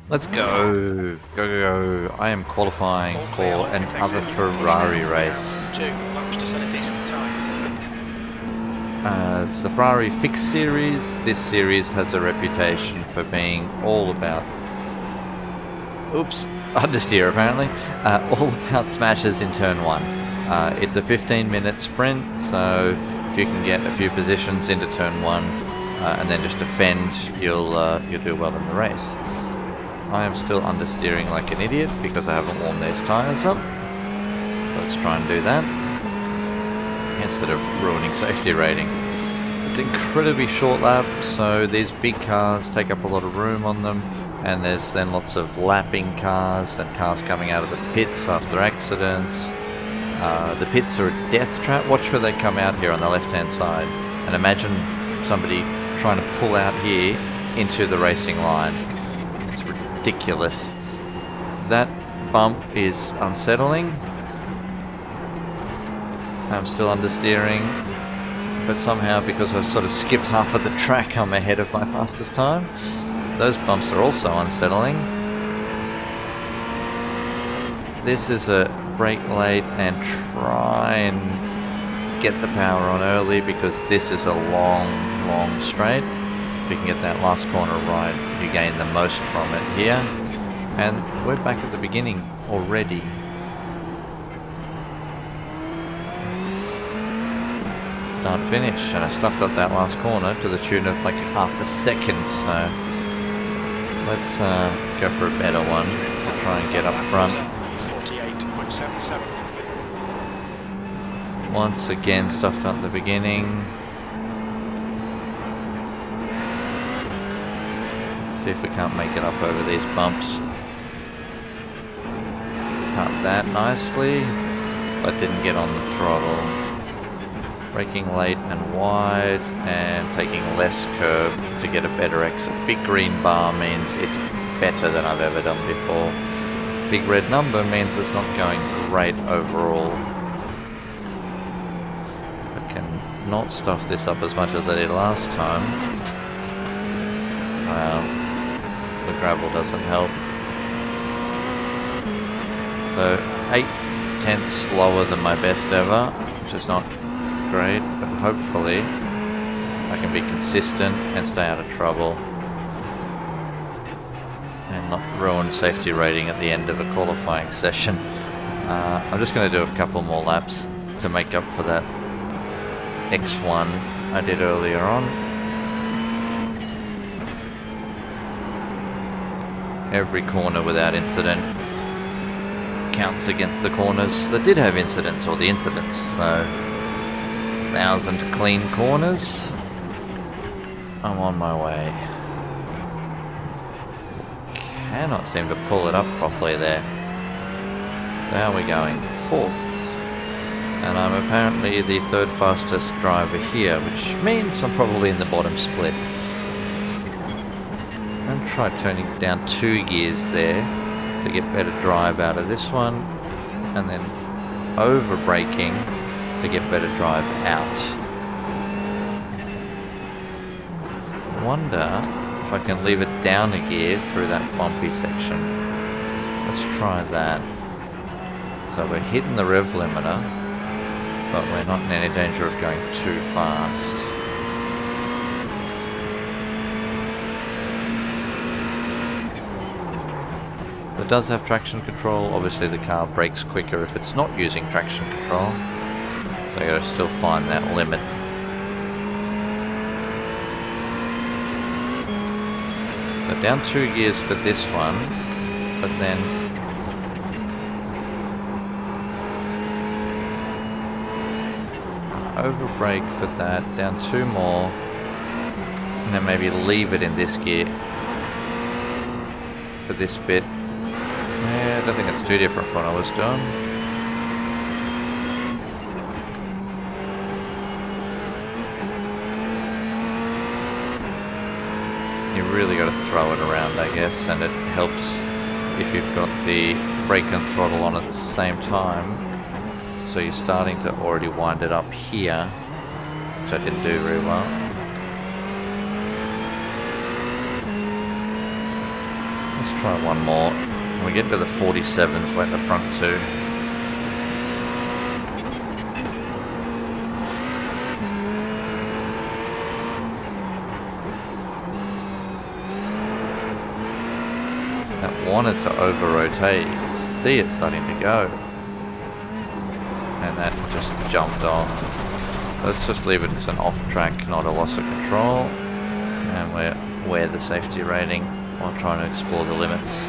Let's go. Go, go, go. I am qualifying for another Ferrari race. It's the Ferrari Fix series. This series has a reputation for being all about... Oops, understeer apparently. All about smashes in turn 1. It's a 15-minute sprint, so if you can get a few positions into turn 1 and then just defend, you'll do well in the race. I am still understeering like an idiot because I haven't warmed these tyres up. So let's try and do that instead of ruining safety rating. It's incredibly short lap, so these big cars take up a lot of room on them, and there's then lots of lapping cars and cars coming out of the pits after accidents. The pits are a death trap. Watch where they come out here on the left hand side, and imagine somebody trying to pull out here into the racing line. It's ridiculous. That bump is unsettling. I'm still understeering, but somehow because I've sort of skipped half of the track, I'm ahead of my fastest time. Those bumps are also unsettling. This is a brake late and try and get the power on early because this is a long straight. If you can get that last corner right, you gain the most from it here. And we're back at the beginning already. Start finish, and I stuffed up that last corner to the tune of like half a second, so let's go for a better one to try and get up front. 48.77. Once again stuffed up the beginning. See if we can't make it up over these bumps. Cut that nicely, but didn't get on the throttle. Braking late and wide and taking less curb to get a better exit. Big green bar means it's better than I've ever done before. Big red number means it's not going great overall. If I can not stuff this up as much as I did last time. The gravel doesn't help. So 8/10 slower than my best ever, which is not great, but hopefully I can be consistent and stay out of trouble and not ruin safety rating at the end of a qualifying session. I'm just going to do a couple more laps to make up for that X1 I did earlier on. Every corner without incident counts against the corners that did have incidents, or the incidents, so 1,000 clean corners. I'm on my way. Cannot seem to pull it up properly there. So how are we going? 4th. And I'm apparently the 3rd fastest driver here, which means I'm probably in the bottom split. And try turning down 2 gears there to get better drive out of this one, and then over braking to get better drive out. I wonder if I can leave it down a gear through that bumpy section. Let's try that. So we're hitting the rev limiter, but we're not in any danger of going too fast. It does have traction control. Obviously the car brakes quicker if it's not using traction control, so you gotta still find that limit. So down 2 gears for this one, but then over brake for that, down 2 more, and then maybe leave it in this gear for this bit. Yeah, I don't think it's too different from what I was doing. You really got to throw it around, I guess, and it helps if you've got the brake and throttle on at the same time. So you're starting to already wind it up here, which I didn't do very well. Let's try one more. When we get to the 47s, like the front two. That wanted to over-rotate. You can see it starting to go. And that just jumped off. Let's just leave it as an off-track, not a loss of control. And we're wear the safety rating while trying to explore the limits.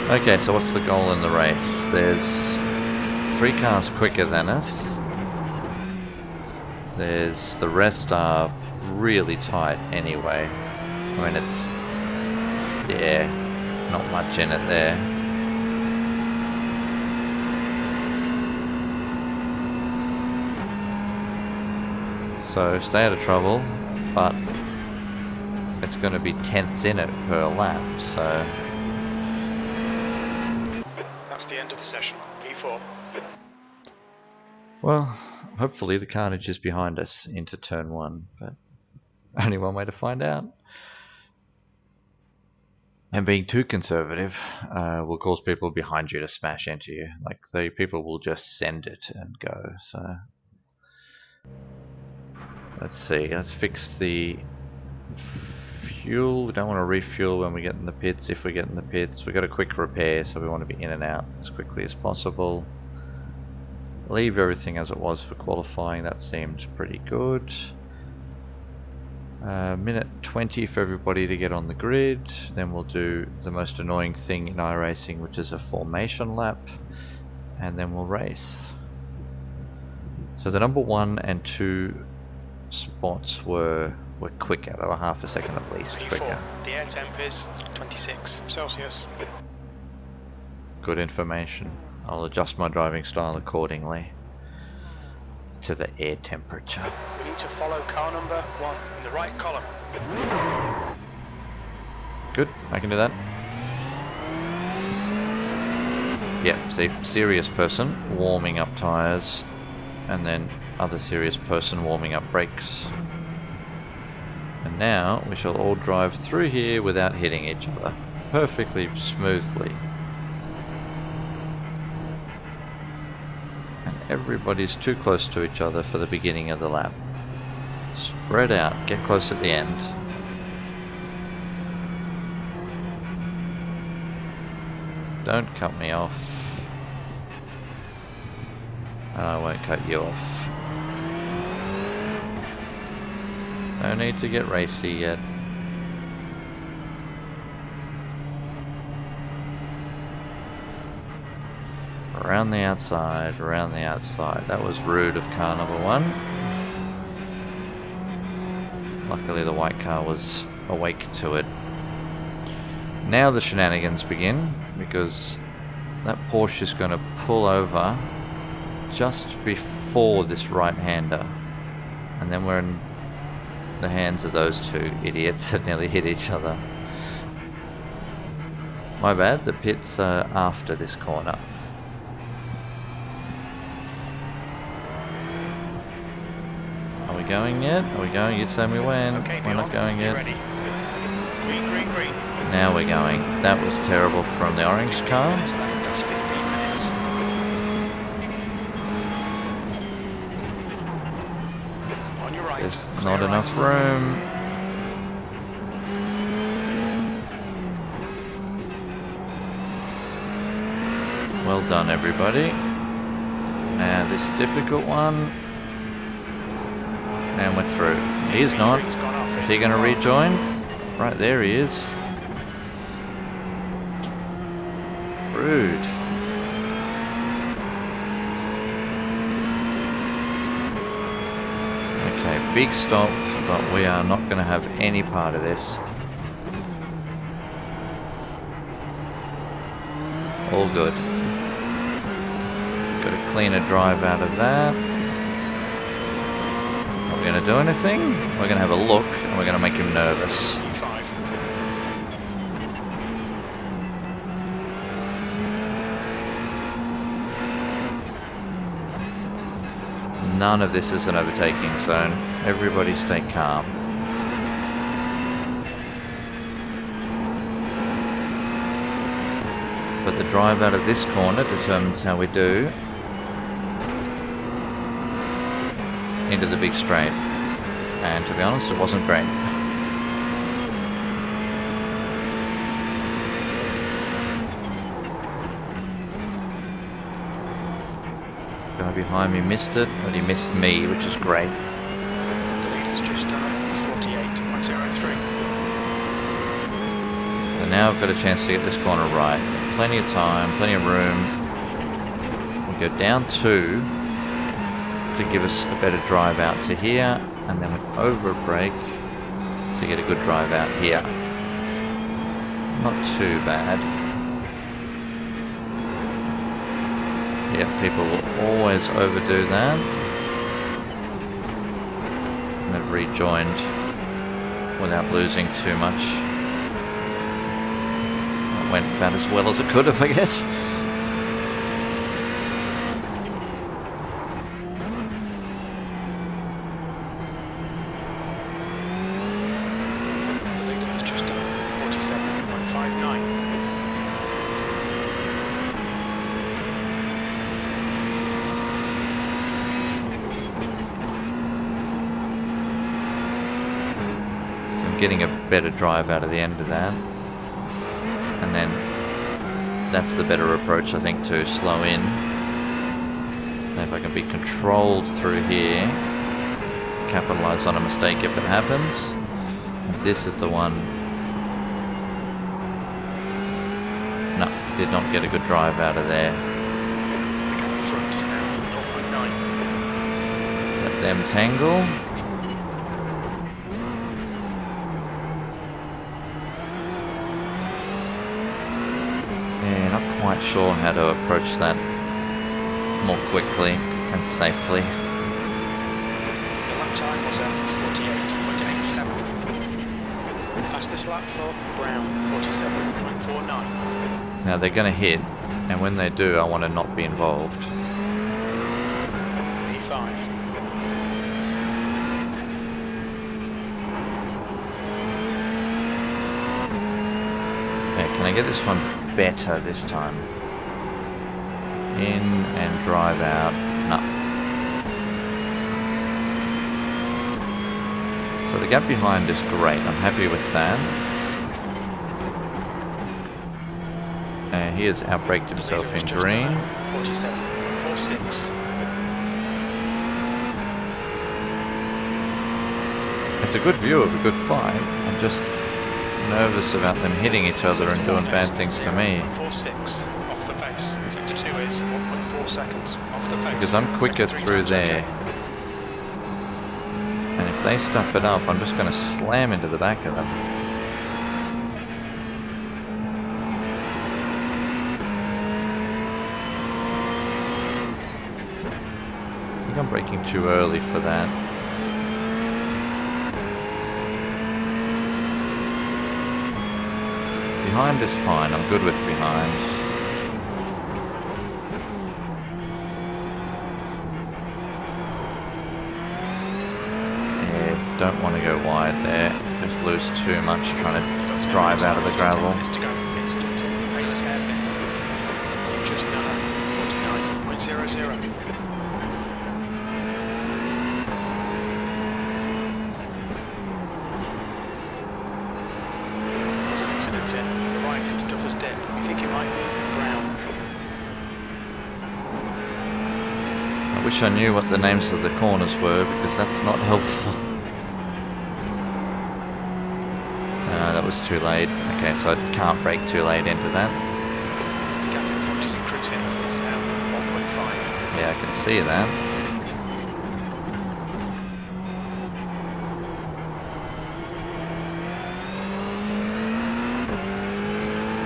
Okay, so what's the goal in the race? There's 3 cars quicker than us. The rest are really tight anyway. I mean, it's, yeah, not much in it there. So stay out of trouble, but it's going to be tenths in it per lap, so... That's the end of the session, P4. Well, hopefully the carnage is behind us into turn 1, but only one way to find out. And being too conservative will cause people behind you to smash into you. Like, the people will just send it and go, so... Let's see, let's fix the fuel. We don't want to refuel when we get in the pits. If we get in the pits, we've got a quick repair, so we want to be in and out as quickly as possible. Leave everything as it was for qualifying. That seemed pretty good. Minute 20 for everybody to get on the grid. Then we'll do the most annoying thing in iRacing, which is a formation lap. And then we'll race. So the number 1 and 2 spots were quicker. They were half a second at least quicker. The air temp is 26 Celsius. Good information. I'll adjust my driving style accordingly to the air temperature. We need to follow car number 1 in the right column. Good, I can do that. Yep, see, serious person warming up tyres, and then other serious person warming up brakes. And now we shall all drive through here without hitting each other perfectly smoothly. And everybody's too close to each other for the beginning of the lap. Spread out, get close at the end. Don't cut me off. And I won't cut you off. No need to get racy yet. Around the outside, around the outside. That was rude of car number 1. Luckily the white car was awake to it. Now the shenanigans begin, because that Porsche is going to pull over just before this right-hander. And then we're in the hands of those 2 idiots that nearly hit each other. My bad, the pits are after this corner. Are we going yet? Are we going? You say we went. Okay, we're not going yet. Ready. Green, green, green. Now we're going. That was terrible from the orange car. That's 15 minutes. On your right. There's not enough room. Well done, everybody. Now this difficult one. And we're through. He's not. Is he going to rejoin? Right there he is. Rude. Okay, big stop, but we are not going to have any part of this. All good. Got a cleaner drive out of that. Are we going to do anything? We're going to have a look, and we're going to make him nervous. None of this is an overtaking zone. Everybody stay calm. but the drive out of this corner determines how we do into the big straight. And to be honest, it wasn't great. Guy behind me missed it, but he missed me, which is great. The leader's just done 48.03. So now I've got a chance to get this corner right. Plenty of time, plenty of room. We go down 2 to give us a better drive out to here, and then we over brake to get a good drive out here. Not too bad. Yeah, people will always overdo that. And they've rejoined without losing too much. That went about as well as it could have, I guess. The leader has just done 47.59. Getting a better drive out of the end of that, and then that's the better approach, I think, to slow in. Now if I can be controlled through here, capitalize on a mistake if it happens. And this is the one. No, did not get a good drive out of there. The gap in front is now 0.9. Let them tangle. Quite sure how to approach that more quickly and safely. The lap time was at 48.87. Fastest lap for Brown, 47.49. Now they're going to hit, and when they do, I want to not be involved. P5. Okay, can I get this one better this time? In and drive out. No. So the gap behind is great. I'm happy with that. And he has outbraked himself in green. 47.46. It's a good view of a good fight. I'm just nervous about them hitting each other and doing bad things to me. 46 off the pace. Sector 2 is 1.4 seconds off the pace. Because I'm quicker through there. And if they stuff it up, I'm just going to slam into the back of them. I think I'm braking too early for that. Behind is fine, I'm good with behind. Yeah, don't want to go wide there. Just lose too much trying to drive out of the gravel. Just done at 49.00. I wish I knew what the names of the corners were, because that's not helpful. That was too late. Okay, so I can't brake too late into that. The gap in front is increasing. It's now 1.5. Yeah, I can see that.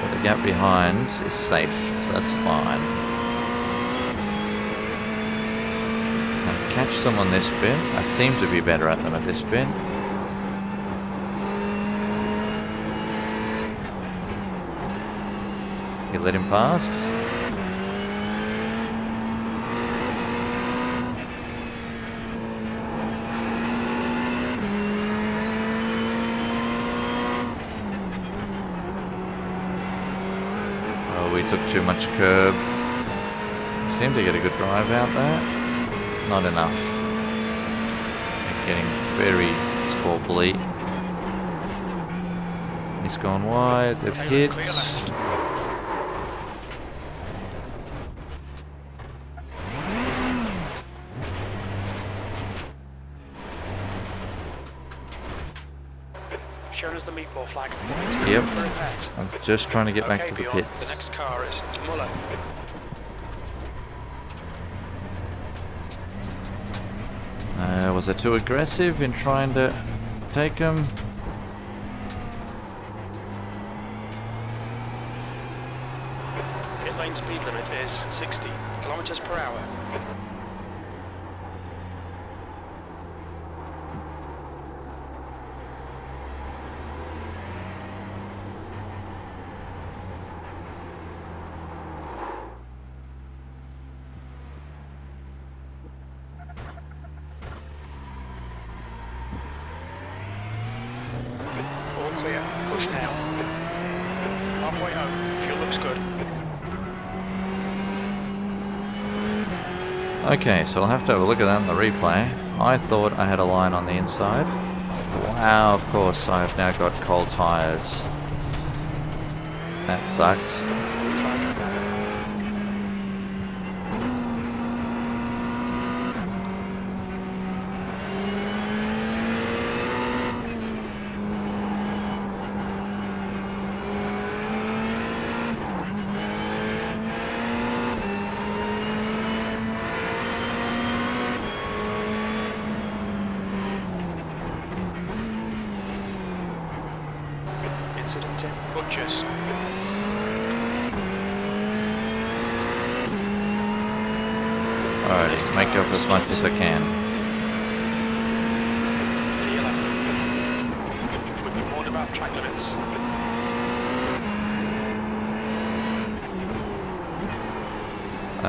But the gap behind is safe, so that's fine. Catch them on this bit. I seem to be better at them at this bit. You let him pass. Oh, we we took too much curb. Seemed to get a good drive out there. Not enough. Getting very squabbly. He's gone wide. They've hit. Shown as the meatball flag. Yep. I'm just trying to get back to the beyond. pits. The next car is Muller. Was I too aggressive in trying to take him? Pit lane speed limit is 60 kilometers per hour. Clear. Push now. Halfway home. Fuel looks good. Okay, so I'll have to have a look at that in the replay. I thought I had a line on the inside. Wow, of course, I've now got cold tyres. That sucks. Incident in Butchers. Alright, make up as much as I can. P11. We've been warned about track limits.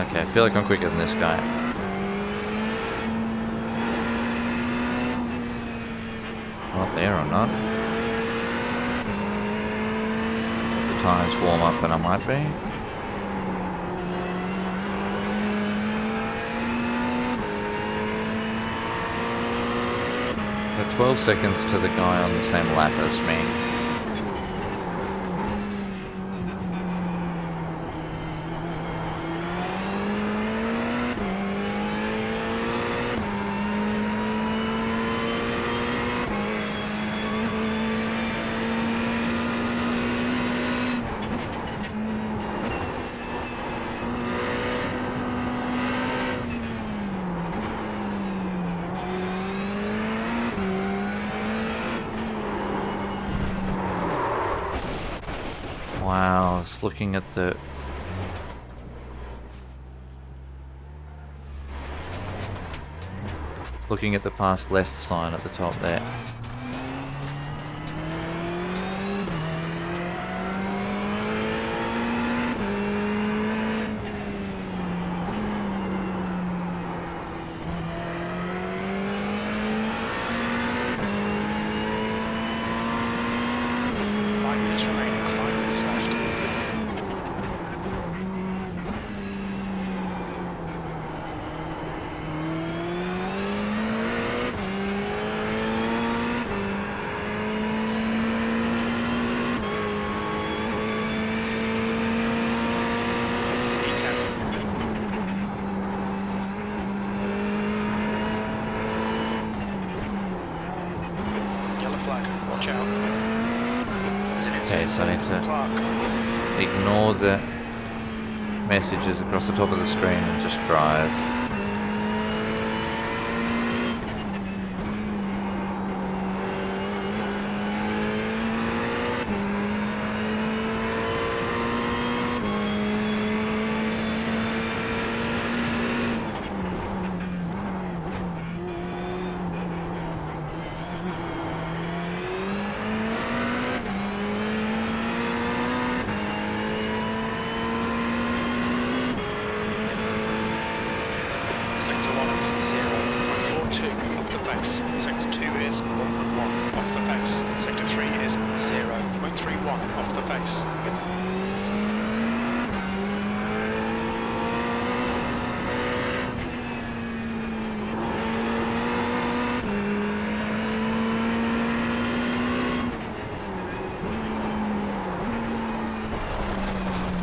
Okay, I feel like I'm quicker than this guy. Not there or not. If the tires warm up, and I might be. Got 12 seconds to the guy on the same lap as me. Wow, I was looking at the... Looking at the past left sign at the top there. Watch out. Okay, so I need to ignore the messages across the top of the screen and just drive. Sector 1 is 0.42 off the pace. Sector 2 is 1.1 off the pace. Sector 3 is 0.31 off the pace.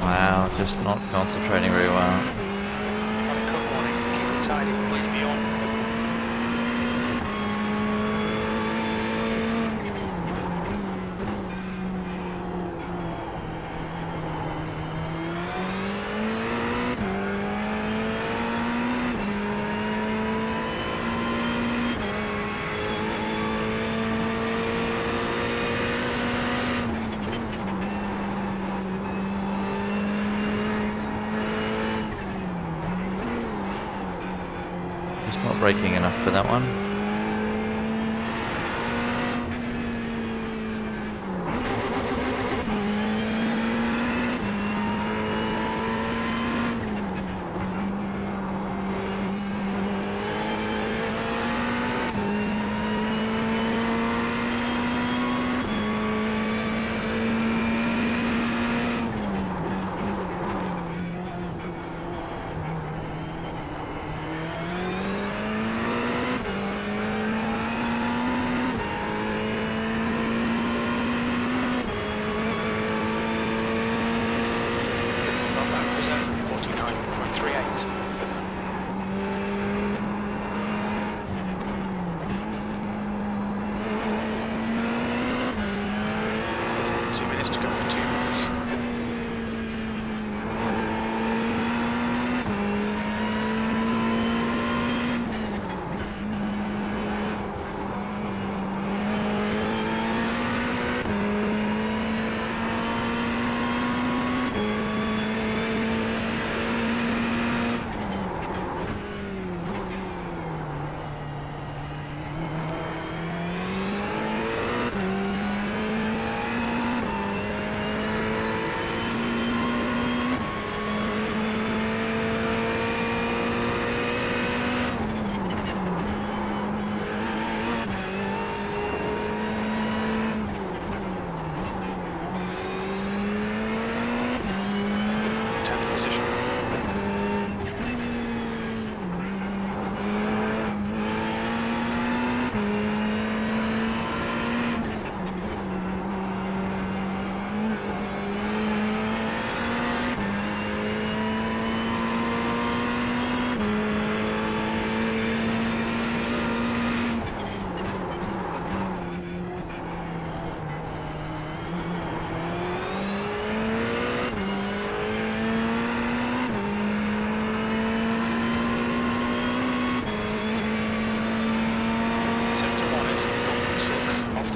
Wow, just not concentrating very well. On a cut warning, keep it tidy, please be on. Just not braking enough for that one. Not back for 49.38. To go for 2 minutes.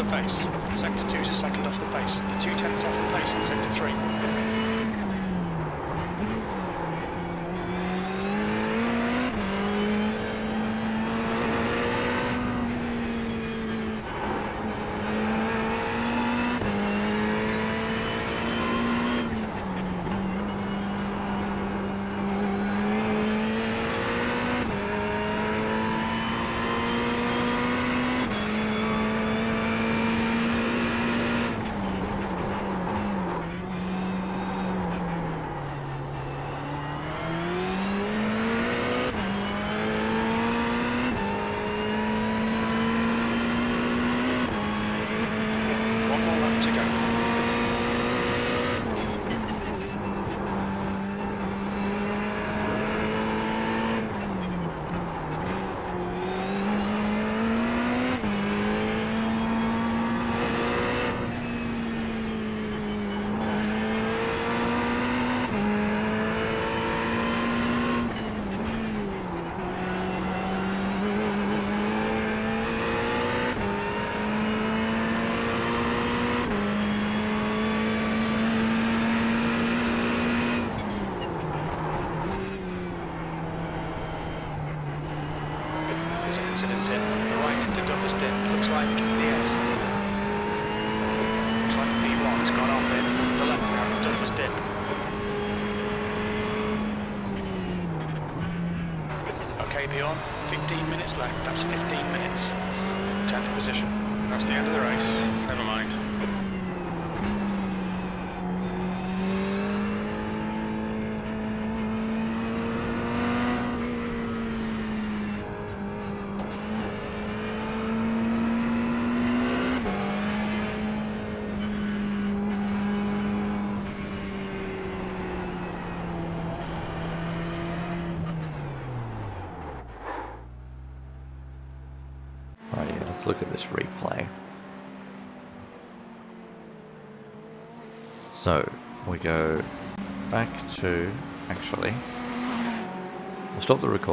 Pace. Sector 2 is a second off the pace. 2/10 off the pace in Sector 3. Incident in the right into Duffers Dip. Looks like the S. Looks like P1's gone off in the left now at Duffers Dip. Okay, beyond 15 minutes left. That's 15 minutes. 10th position. That's the end of the race. Never mind. Let's look at this replay. So we go back to, actually, we'll stop the recording.